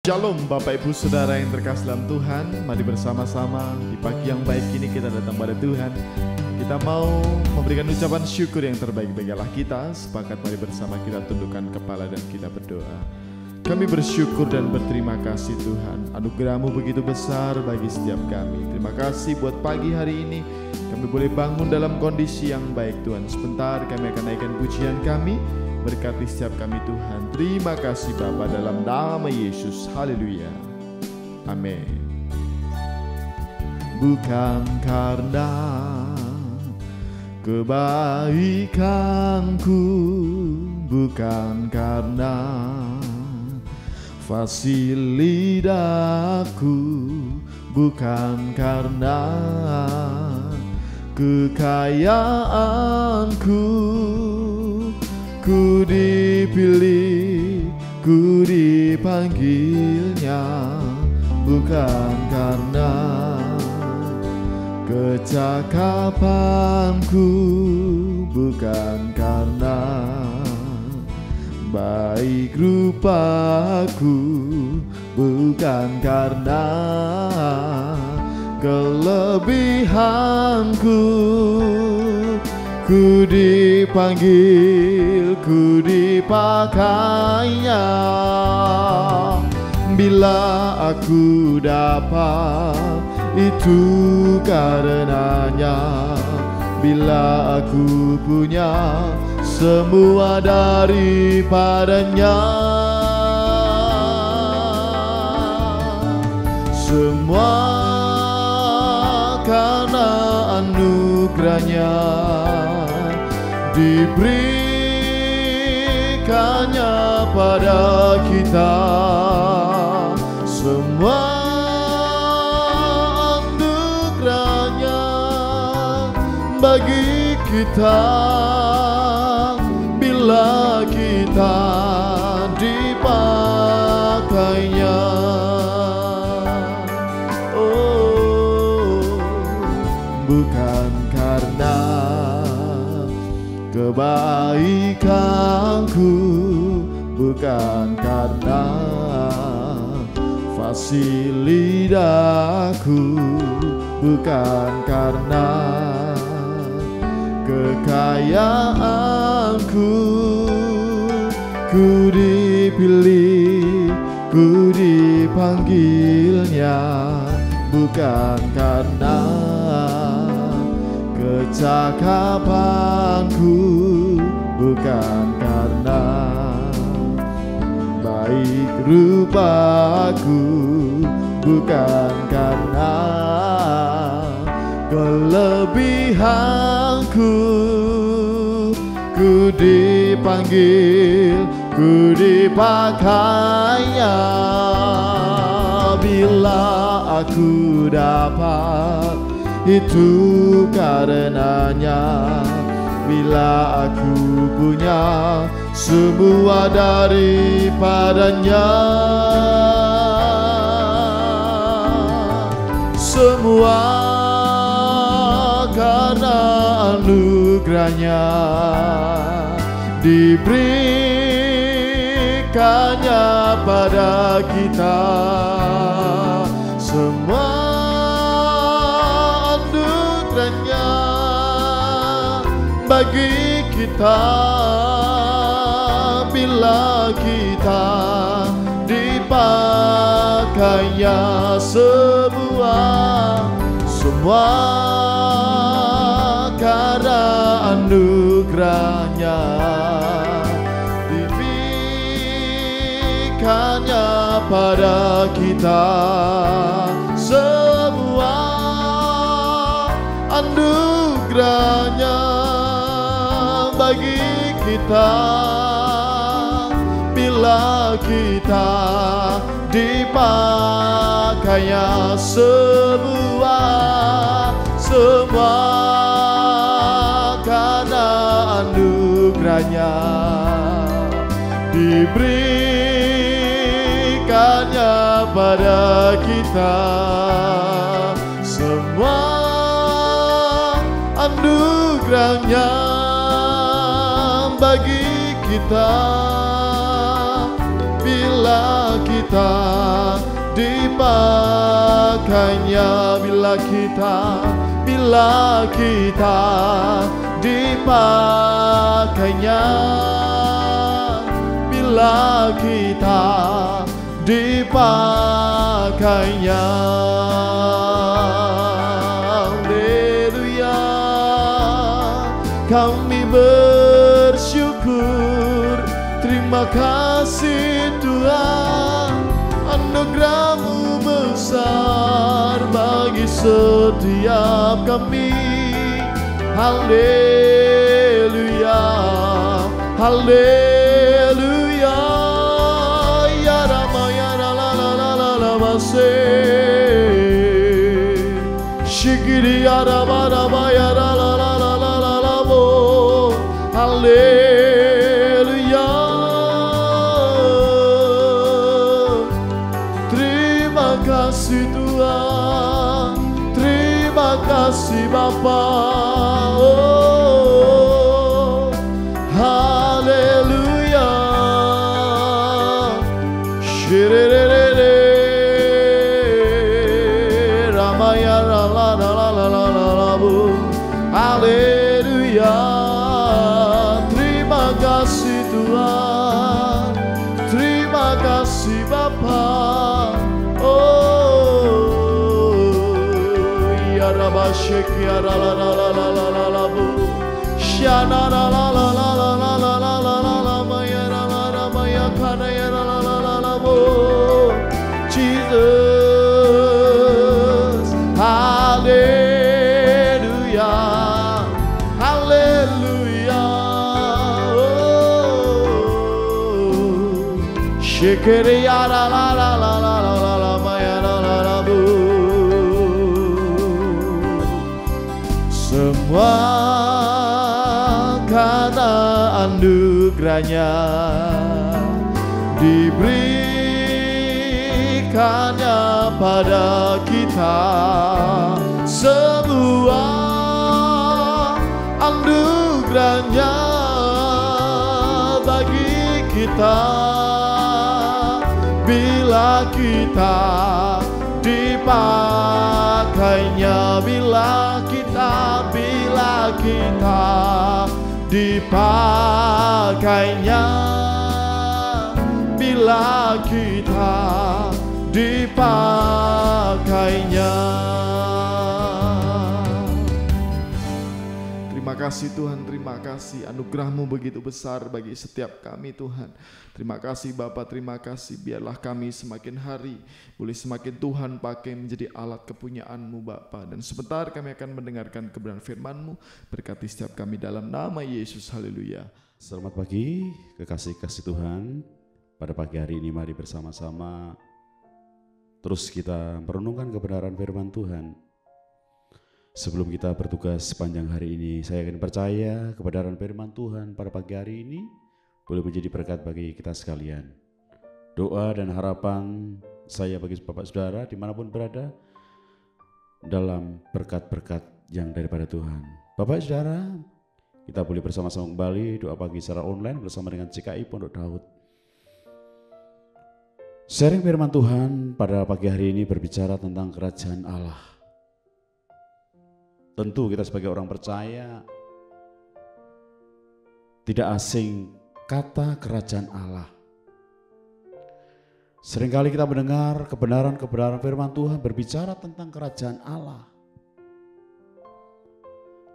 Shalom Bapak Ibu Saudara yang terkasih dalam Tuhan. Mari bersama-sama di pagi yang baik ini kita datang pada Tuhan. Kita mau memberikan ucapan syukur yang terbaik bagi Allah kita. Sepakat mari bersama kita tundukkan kepala dan kita berdoa. Kami bersyukur dan berterima kasih Tuhan, anugerah-Mu begitu besar bagi setiap kami. Terima kasih buat pagi hari ini kami boleh bangun dalam kondisi yang baik Tuhan. Sebentar kami akan naikkan pujian kami. Berkati setiap kami Tuhan. Terima kasih Bapa dalam nama Yesus. Haleluya. Amin. Bukan karena kebaikanku, bukan karena fasilitasku, bukan karena kekayaanku, ku dipilih, ku dipanggilnya, bukan karena kecakapanku, bukan karena baik rupaku, bukan karena kelebihanku. Ku dipanggil, ku dipakainya. Bila aku dapat, itu karenanya. Bila aku punya semua daripadanya. Semua karena anugerahnya diberikannya pada kita. Semua anugerahnya bagi kita bila kita dipakainya. Oh, bukan karena kebaikanku, bukan karena fasilitasku, bukan karena kekayaanku, ku dipilih, ku dipanggilnya, bukan karena kecakapanku, bukan karena baik rupaku, bukan karena kelebihanku. Ku dipanggil, ku dipakainya. Bila aku dapat, itu karenanya. Bila aku punya semua daripadanya. Semua karena anugerahnya diberikannya pada kita. Semua anugerahnya bagi kita bila kita dipakainya. Semua karena anugerahnya diberikannya pada kita. Semua anugerahnya bagi kita bila kita dipakainya. Semua karena anugerahnya diberikannya pada kita. Semua anugerahnya bagi kita bila kita dipakainya, bila kita dipakainya, bila kita dipakainya. Haleluya, kami bersyukur. Terima kasih Tuhan, anugerah-Mu besar bagi setiap kami. Haleluya, haleluya. Ya Rama ya la la la la la la mase. Shikiri ya Rama Rama ya la la la la la la la mo. Haleluya. Terima kasih Tuhan, terima kasih Bapa. Oh, haleluya. Shirerere Ramaya la la la la la la la bu. Haleluya. Terima kasih Tuhan, terima kasih Bapa. Shake ya la la la la la la la bu. Shana la la la la la la la la la la la maya la la la maya kana ya la la la la la bu. Jesus, hallelujah, hallelujah. Oh, shake ya la la la la la la la maya la la la bu. Semua karena anugerahnya diberikannya pada kita. Semua anugerahnya bagi kita bila kita dipakainya, bila kita dipakainya, bila kita dipakainya. Terima kasih Tuhan, terima kasih anugerah-Mu begitu besar bagi setiap kami Tuhan. Terima kasih Bapa, terima kasih. Biarlah kami semakin hari boleh semakin Tuhan pakai menjadi alat kepunyaan-Mu Bapa. Dan sebentar kami akan mendengarkan kebenaran firman-Mu. Berkati setiap kami dalam nama Yesus, haleluya. Selamat pagi kekasih-kasih Tuhan. Pada pagi hari ini mari bersama-sama terus kita merenungkan kebenaran firman Tuhan. Sebelum kita bertugas sepanjang hari ini, saya akan percaya kebenaran firman Tuhan pada pagi hari ini boleh menjadi berkat bagi kita sekalian. Doa dan harapan saya bagi Bapak Saudara dimanapun berada, dalam berkat-berkat yang daripada Tuhan. Bapak Saudara, kita boleh bersama-sama kembali doa pagi secara online bersama dengan CKI Pondok Daud. Sharing firman Tuhan pada pagi hari ini berbicara tentang kerajaan Allah. Tentu kita sebagai orang percaya tidak asing kata kerajaan Allah. Seringkali kita mendengar kebenaran-kebenaran firman Tuhan berbicara tentang kerajaan Allah.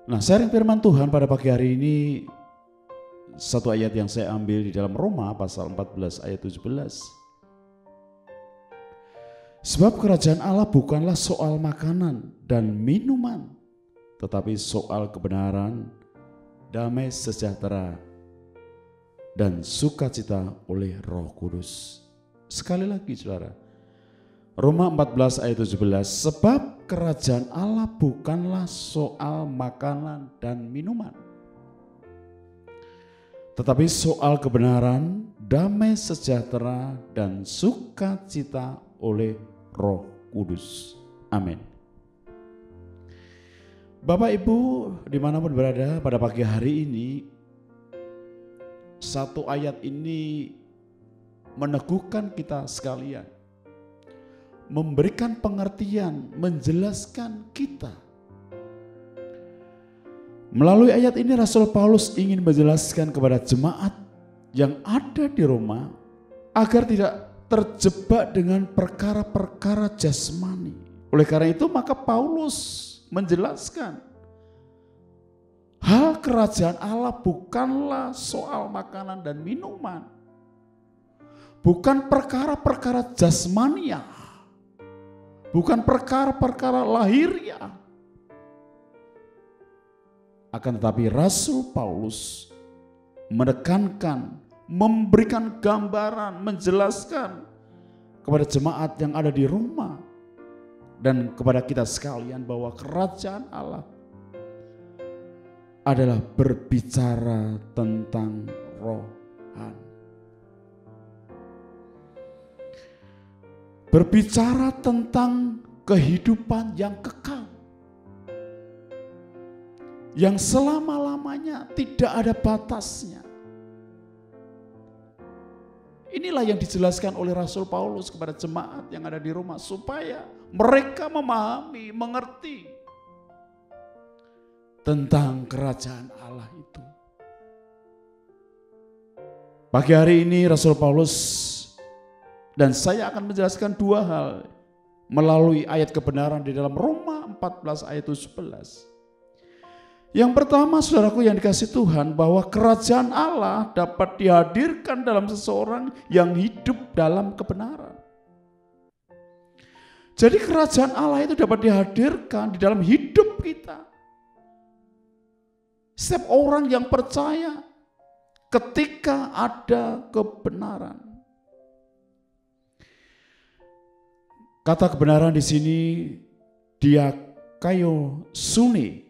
Nah, sharing firman Tuhan pada pagi hari ini, satu ayat yang saya ambil di dalam Roma pasal 14 ayat 17. Sebab kerajaan Allah bukanlah soal makanan dan minuman, tetapi soal kebenaran, damai sejahtera, dan sukacita oleh Roh Kudus. Sekali lagi saudara, Roma 14 ayat 17, sebab kerajaan Allah bukanlah soal makanan dan minuman, tetapi soal kebenaran, damai sejahtera, dan sukacita oleh Roh Kudus. Amin. Bapak Ibu dimanapun berada pada pagi hari ini, satu ayat ini meneguhkan kita sekalian, memberikan pengertian, menjelaskan kita. Melalui ayat ini Rasul Paulus ingin menjelaskan kepada jemaat yang ada di Roma agar tidak terjebak dengan perkara-perkara jasmani. Oleh karena itu maka Paulus menjelaskan hal kerajaan Allah bukanlah soal makanan dan minuman. Bukan perkara-perkara jasmania. Bukan perkara-perkara lahiriah. Akan tetapi Rasul Paulus menekankan, memberikan gambaran, menjelaskan kepada jemaat yang ada di Roma dan kepada kita sekalian bahwa kerajaan Allah adalah berbicara tentang rohani. Berbicara tentang kehidupan yang kekal. Yang selama-lamanya tidak ada batasnya. Inilah yang dijelaskan oleh Rasul Paulus kepada jemaat yang ada di Roma supaya mereka memahami, mengerti tentang kerajaan Allah itu. Pagi hari ini Rasul Paulus dan saya akan menjelaskan dua hal melalui ayat kebenaran di dalam Roma 14 ayat 17. Yang pertama, saudaraku yang dikasihi Tuhan, bahwa kerajaan Allah dapat dihadirkan dalam seseorang yang hidup dalam kebenaran. Jadi kerajaan Allah itu dapat dihadirkan di dalam hidup kita. Setiap orang yang percaya ketika ada kebenaran. Kata kebenaran di sini diakaiosune,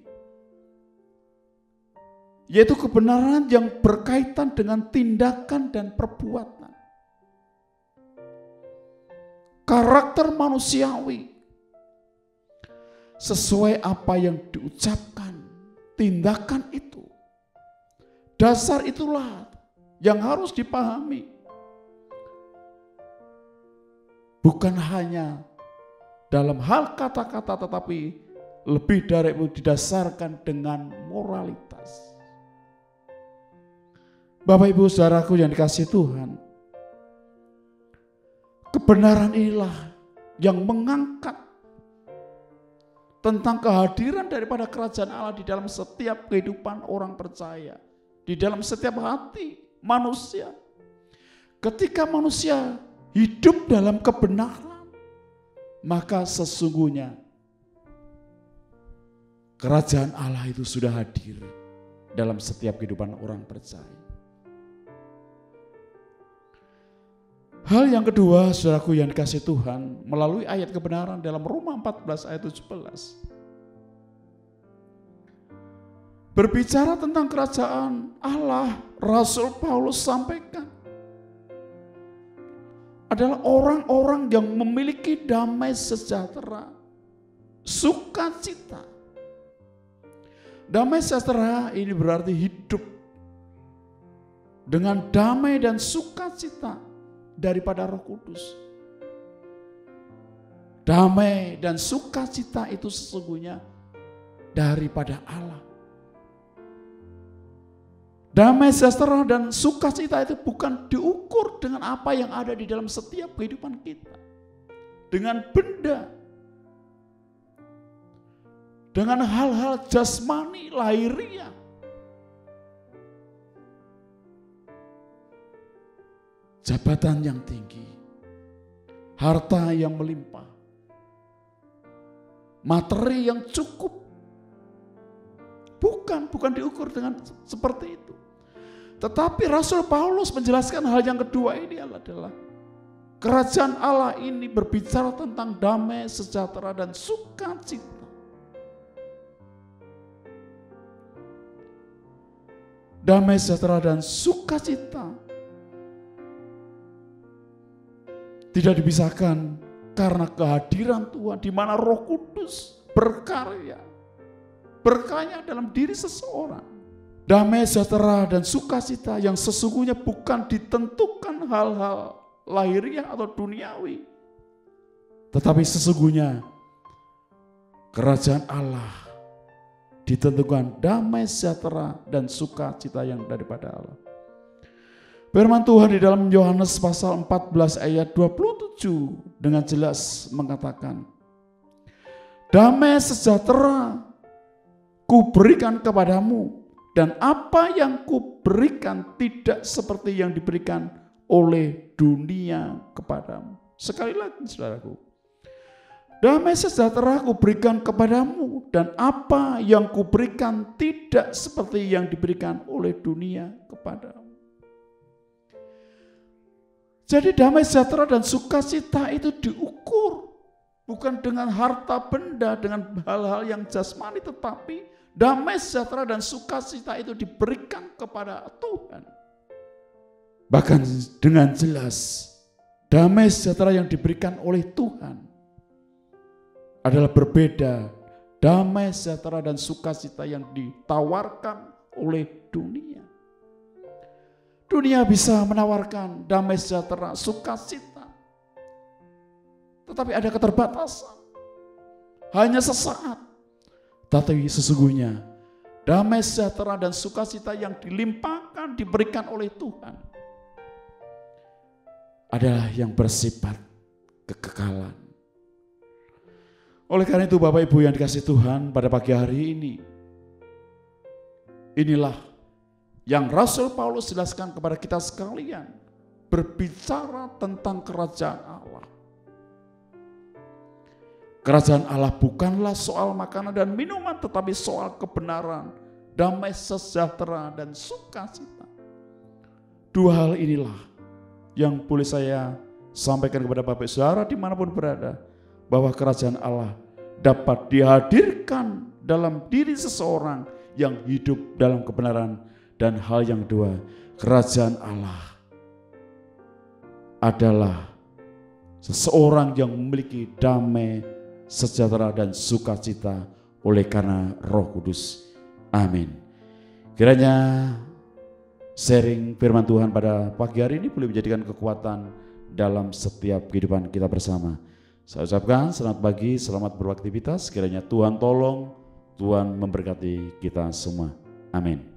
yaitu kebenaran yang berkaitan dengan tindakan dan perbuatan. Karakter manusiawi sesuai apa yang diucapkan, tindakan itu. Dasar itulah yang harus dipahami. Bukan hanya dalam hal kata-kata tetapi lebih dari itu didasarkan dengan moralitas. Bapak Ibu Saudaraku yang dikasihi Tuhan, kebenaran inilah yang mengangkat tentang kehadiran daripada kerajaan Allah di dalam setiap kehidupan orang percaya, di dalam setiap hati manusia. Ketika manusia hidup dalam kebenaran, maka sesungguhnya kerajaan Allah itu sudah hadir dalam setiap kehidupan orang percaya. Hal yang kedua, saudaraku yang dikasihi Tuhan, melalui ayat kebenaran dalam Roma 14 ayat 17. Berbicara tentang kerajaan Allah, Rasul Paulus sampaikan adalah orang-orang yang memiliki damai sejahtera, sukacita. Damai sejahtera ini berarti hidup dengan damai dan sukacita daripada Roh Kudus. Damai dan sukacita itu sesungguhnya daripada Allah. Damai sejahtera dan sukacita itu bukan diukur dengan apa yang ada di dalam setiap kehidupan kita. Dengan benda. Dengan hal-hal jasmani, lahiriah. Jabatan yang tinggi, harta yang melimpah, materi yang cukup. Bukan diukur dengan seperti itu. Tetapi Rasul Paulus menjelaskan hal yang kedua ini adalah kerajaan Allah ini berbicara tentang damai, sejahtera, dan sukacita. Damai, sejahtera, dan sukacita tidak dipisahkan karena kehadiran Tuhan di mana Roh Kudus berkarya. Berkarya dalam diri seseorang. Damai, sejahtera, dan sukacita yang sesungguhnya bukan ditentukan hal-hal lahiriah atau duniawi. Tetapi sesungguhnya kerajaan Allah ditentukan damai sejahtera dan sukacita yang daripada Allah. Firman Tuhan di dalam Yohanes pasal 14 ayat 27 dengan jelas mengatakan, damai sejahtera kuberikan kepadamu, dan apa yang kuberikan tidak seperti yang diberikan oleh dunia kepadamu. Sekali lagi saudaraku, damai sejahtera kuberikan kepadamu, dan apa yang kuberikan tidak seperti yang diberikan oleh dunia kepadamu. Jadi damai sejahtera dan sukacita itu diukur bukan dengan harta benda, dengan hal-hal yang jasmani, tetapi damai sejahtera dan sukacita itu diberikan kepada Tuhan. Bahkan dengan jelas, damai sejahtera yang diberikan oleh Tuhan adalah berbeda damai sejahtera dan sukacita yang ditawarkan oleh dunia. Dunia bisa menawarkan damai sejahtera, sukacita, tetapi ada keterbatasan, hanya sesaat. Tapi sesungguhnya damai sejahtera dan sukacita yang dilimpahkan, diberikan oleh Tuhan adalah yang bersifat kekekalan. Oleh karena itu Bapak Ibu yang dikasihi Tuhan, pada pagi hari ini, inilah yang Rasul Paulus jelaskan kepada kita sekalian, berbicara tentang kerajaan Allah. Kerajaan Allah bukanlah soal makanan dan minuman, tetapi soal kebenaran, damai sejahtera dan sukacita. Dua hal inilah yang boleh saya sampaikan kepada Bapak Saudara dimanapun berada, bahwa kerajaan Allah dapat dihadirkan dalam diri seseorang yang hidup dalam kebenaran. Dan hal yang kedua, kerajaan Allah adalah seseorang yang memiliki damai, sejahtera dan sukacita oleh karena Roh Kudus. Amin. Kiranya sharing firman Tuhan pada pagi hari ini boleh menjadikan kekuatan dalam setiap kehidupan kita bersama. Saya ucapkan selamat pagi, selamat beraktivitas. Kiranya Tuhan tolong, Tuhan memberkati kita semua. Amin.